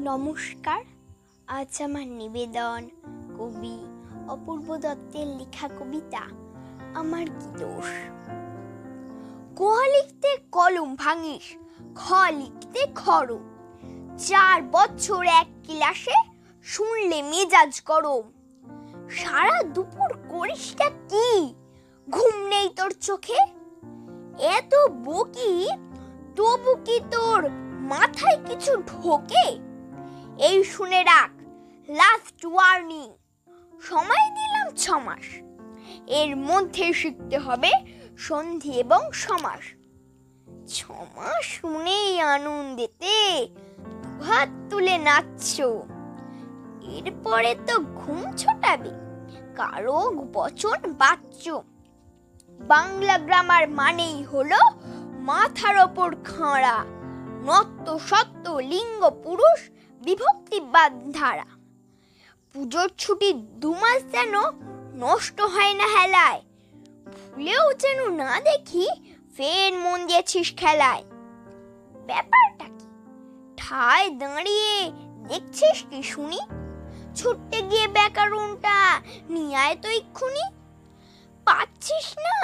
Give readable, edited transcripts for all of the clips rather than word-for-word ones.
নমস্কার। আজ আমার নিবেদন কবি অপূর্ব দত্তের লেখা কবিতা আমার কি দোষ। ক লিখতে কলম ভাঙিস, খ লিখতে খড়, 4 বছর এক ক্লাসে শুনলে মেজাজ গরম। সারা দুপুর করিসটা কি, ঘুম নেই তোর চোখে? এত বকি তবু কি তোর মাথায় কিছু ঢোকে? এই শুনে রাখ, লাস্ট ওয়ার্নিং, সময় দিলাম 6 মাস, এর মধ্যে শিখতে হবে সন্ধি এবং সমাস। 6 মাস শুনেই আনন্দেতে হাত তুলে নাচছো, এরপরে তো ঘুম ছোটাবে, কারো বচন বাচ্চ। বাংলা গ্রামার মানেই হলো মাথার ওপর খাঁড়া, নত্ব সত্য লিঙ্গ পুরুষ বিভক্তিবাদ ধারা। পুজোর ছুটি 2 মাস যেন নষ্ট হয় না হেলায়, ভুলেও যেন না দেখি ফের মন দিয়েছিস খেলায়। ব্যাপারটা কি, ঠায় দাঁড়িয়ে দেখছিস কি শুনি? ছুটতে গিয়ে ব্যাকরণটা নিয়ে আয় তো এক্ষুনি। পাচ্ছিস না?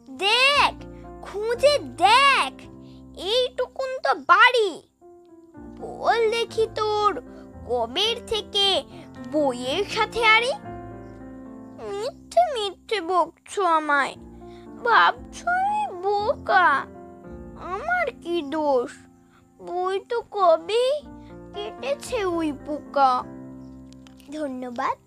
দেখ, খুঁজে দেখ, এইটুকুন তো বাড়ি। বল দেখি তোর কবের থেকে বইয়ের সাথে আরে? মিথ্যে মিথ্যে বকছো আমায়, ভাবছো আমি বোকা। আমার কি দোষ, বই তো কবেই কেটেছে ওই পোকা। ধন্যবাদ।